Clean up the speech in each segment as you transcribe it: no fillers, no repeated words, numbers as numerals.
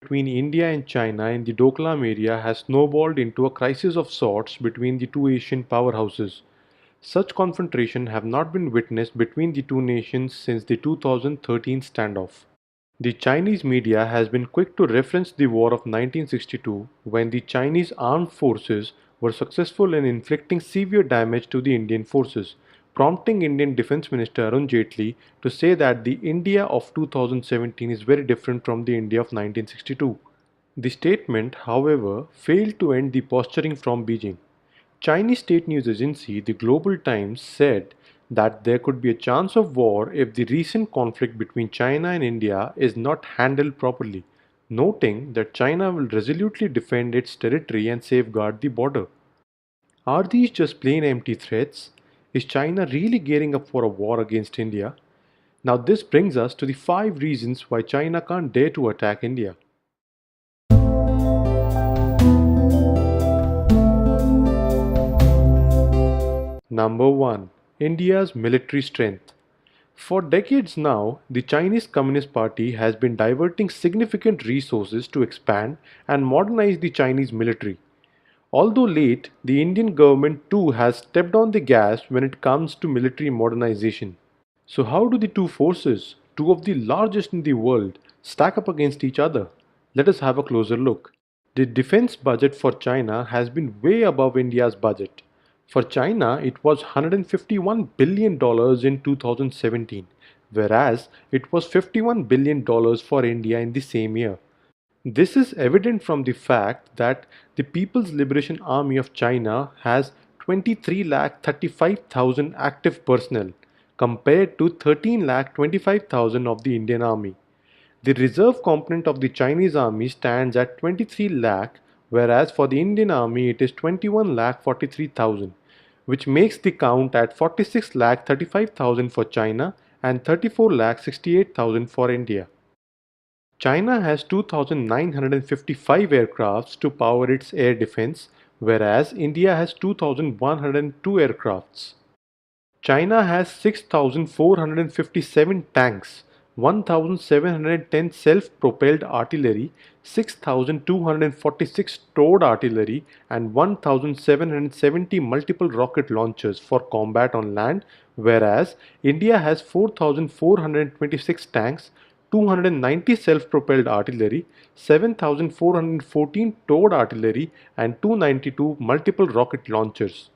between India and China in the Doklam area has snowballed into a crisis of sorts between the two Asian powerhouses. Such confrontation have not been witnessed between the two nations since the 2013 standoff. The Chinese media has been quick to reference the war of 1962 when the Chinese armed forces were successful in inflicting severe damage to the Indian forces, prompting Indian Defence Minister Arun Jaitley to say that the India of 2017 is very different from the India of 1962. The statement, however, failed to end the posturing from Beijing. Chinese state news agency The Global Times said that there could be a chance of war if the recent conflict between China and India is not handled properly, noting that China will resolutely defend its territory and safeguard the border. Are these just plain empty threats? Is China really gearing up for a war against India? Now this brings us to the 5 reasons why China can't dare to attack India. Number 1. India's military strength. For decades now, the Chinese Communist Party has been diverting significant resources to expand and modernize the Chinese military. Although late, the Indian government too has stepped on the gas when it comes to military modernization. So how do the two forces, two of the largest in the world, stack up against each other? Let us have a closer look. The defense budget for China has been way above India's budget. For China, it was $151 billion in 2017, whereas it was $51 billion for India in the same year. This is evident from the fact that the People's Liberation Army of China has 23,35,000 active personnel compared to 13,25,000 of the Indian Army. The reserve component of the Chinese army stands at 23 lakh, whereas for the Indian army it is 21,43,000, which makes the count at 46,35,000 for China and 34,68,000 for India. China has 2,955 aircrafts to power its air defense, whereas India has 2,102 aircrafts. China has 6,457 tanks, 1,710 self-propelled artillery, 6,246 towed artillery, and 1,770 multiple rocket launchers for combat on land, whereas India has 4,426 tanks, 290 self-propelled artillery, 7,414 towed artillery, and 292 multiple rocket launchers.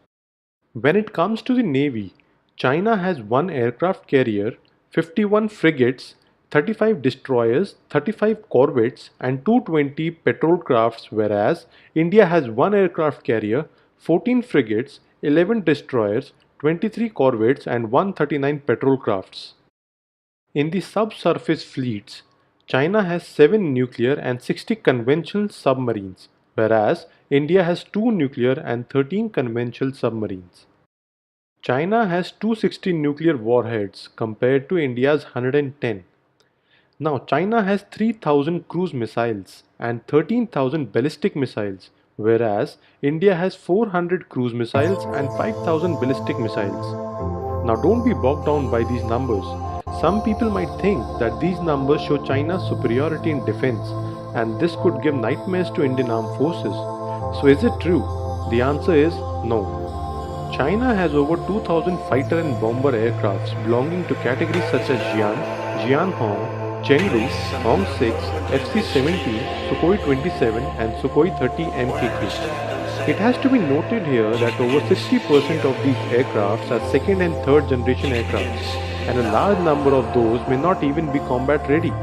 When it comes to the Navy, China has 1 aircraft carrier, 51 frigates, 35 destroyers, 35 corvettes, and 220 patrol crafts, whereas India has 1 aircraft carrier, 14 frigates, 11 destroyers, 23 corvettes, and 139 patrol crafts. In the subsurface fleets, China has 7 nuclear and 60 conventional submarines, whereas India has 2 nuclear and 13 conventional submarines. China has 260 nuclear warheads compared to India's 110. Now, China has 3,000 cruise missiles and 13,000 ballistic missiles, whereas India has 400 cruise missiles and 5,000 ballistic missiles. Now, don't be bogged down by these numbers. Some people might think that these numbers show China's superiority in defense, and this could give nightmares to Indian armed forces. So is it true? The answer is no. China has over 2,000 fighter and bomber aircrafts belonging to categories such as Jian, Jianhong, Chengdu, Hong-6, FC-70, Sukhoi 27 and Sukhoi 30 MKK. It has to be noted here that over 60% of these aircrafts are second and third generation aircrafts, and a large number of those may not even be combat ready.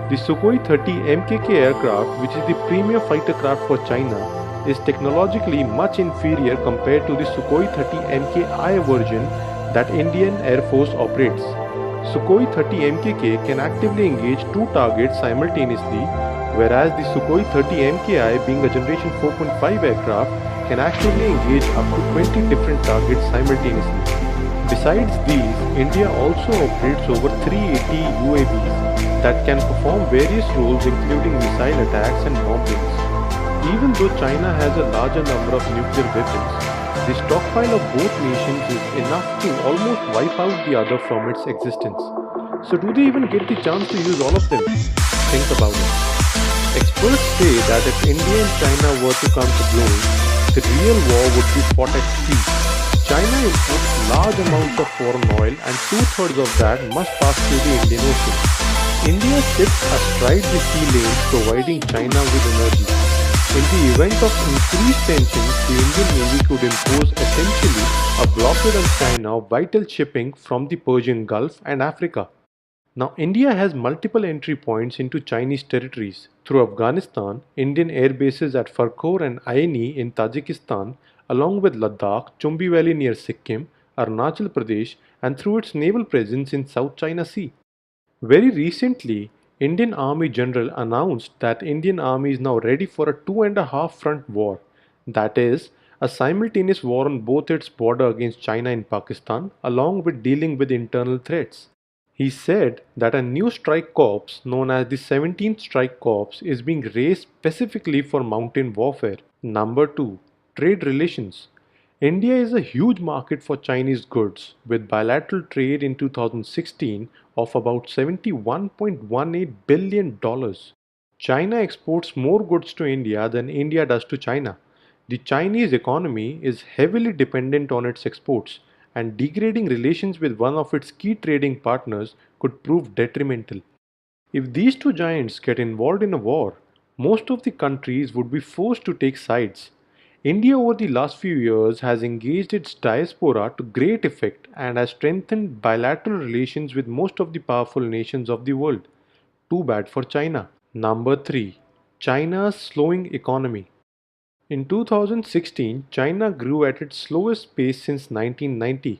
The Sukhoi 30 MKK aircraft, which is the premier fighter craft for China, is technologically much inferior compared to the Sukhoi 30 MKI version that Indian Air Force operates. Sukhoi 30 MKK can actively engage 2 targets simultaneously, whereas the Sukhoi 30 MKI, being a generation 4.5 aircraft, can actively engage up to 20 different targets simultaneously. Besides these, India also operates over 380 UAVs that can perform various roles including missile attacks and bombings. Even though China has a larger number of nuclear weapons, the stockpile of both nations is enough to almost wipe out the other from its existence. So do they even get the chance to use all of them? Think about it. Experts say that if India and China were to come to blows, the real war would be fought at sea. China imports large amounts of foreign oil and two-thirds of that must pass through the Indian Ocean. India's ships astride the sea lanes providing China with energy. In the event of increased tensions, the Indian Navy could impose essentially a blockade on China of vital shipping from the Persian Gulf and Africa. Now, India has multiple entry points into Chinese territories through Afghanistan, Indian air bases at Farkhor and Aini in Tajikistan, along with Ladakh, Chumbi Valley near Sikkim, Arunachal Pradesh, and through its naval presence in South China Sea. Very recently, Indian Army General announced that Indian Army is now ready for a two and a half front war. That is, a simultaneous war on both its border against China and Pakistan, along with dealing with internal threats. He said that a new strike corps known as the 17th Strike Corps is being raised specifically for mountain warfare. Number 2. Trade relations. India is a huge market for Chinese goods with bilateral trade in 2016 of about $71.18 billion. China exports more goods to India than India does to China. The Chinese economy is heavily dependent on its exports, and degrading relations with one of its key trading partners could prove detrimental. If these two giants get involved in a war, most of the countries would be forced to take sides. India over the last few years has engaged its diaspora to great effect and has strengthened bilateral relations with most of the powerful nations of the world. Too bad for China. Number 3. China's slowing economy. In 2016, China grew at its slowest pace since 1990.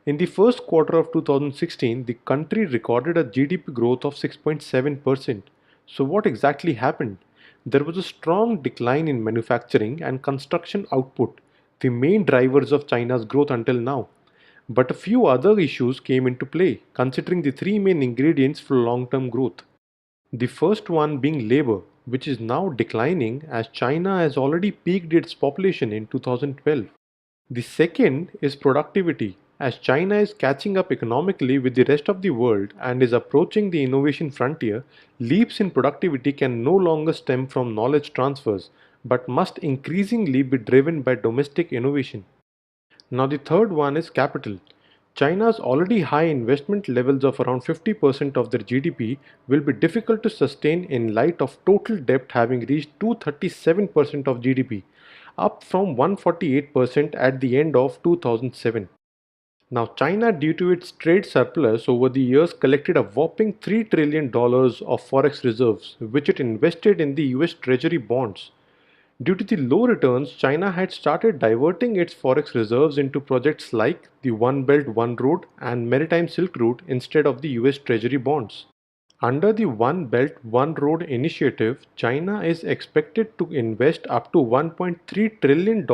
In the first quarter of 2016, the country recorded a GDP growth of 6.7%. So, what exactly happened? There was a strong decline in manufacturing and construction output, the main drivers of China's growth until now. But a few other issues came into play, considering the three main ingredients for long term growth. The first one being labor, which is now declining as China has already peaked its population in 2012. The second is productivity, as China is catching up economically with the rest of the world and is approaching the innovation frontier. Leaps in productivity can no longer stem from knowledge transfers, but must increasingly be driven by domestic innovation. Now, the third one is capital. China's already high investment levels of around 50% of their GDP will be difficult to sustain in light of total debt having reached 237% of GDP, up from 148% at the end of 2007. Now, China, due to its trade surplus over the years, collected a whopping $3 trillion of Forex Reserves, which it invested in the US Treasury bonds. Due to the low returns, China had started diverting its forex reserves into projects like the One Belt One Road and Maritime Silk Route instead of the US Treasury bonds. Under the One Belt One Road initiative, China is expected to invest up to $1.3 trillion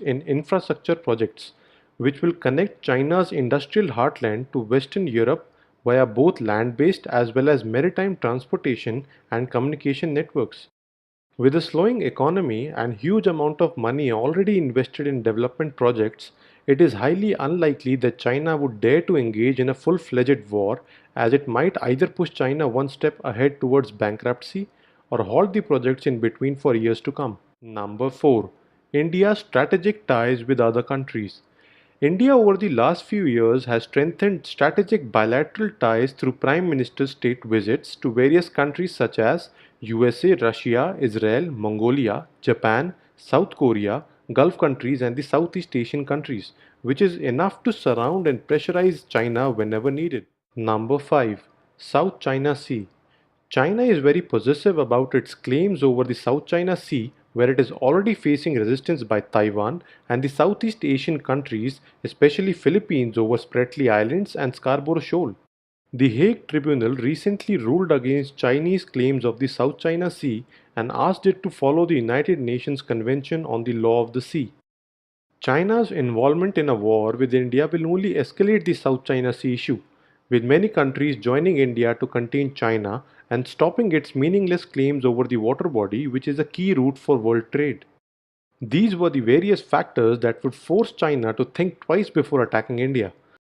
in infrastructure projects, which will connect China's industrial heartland to Western Europe via both land based as well as maritime transportation and communication networks. With a slowing economy and huge amount of money already invested in development projects, it is highly unlikely that China would dare to engage in a full-fledged war, as it might either push China one step ahead towards bankruptcy or halt the projects in between for years to come. Number 4. India's strategic ties with other countries. India over the last few years has strengthened strategic bilateral ties through Prime Minister state visits to various countries such as USA, Russia, Israel, Mongolia, Japan, South Korea, Gulf countries, and the Southeast Asian countries, which is enough to surround and pressurize China whenever needed. Number 5. South China Sea. China is very possessive about its claims over the South China Sea, where it is already facing resistance by Taiwan and the Southeast Asian countries, especially Philippines over Spratly Islands and Scarborough Shoal. The Hague Tribunal recently ruled against Chinese claims of the South China Sea and asked it to follow the United Nations Convention on the Law of the Sea. China's involvement in a war with India will only escalate the South China Sea issue, with many countries joining India to contain China and stopping its meaningless claims over the water body, which is a key route for world trade. These were the various factors that would force China to think twice before attacking India.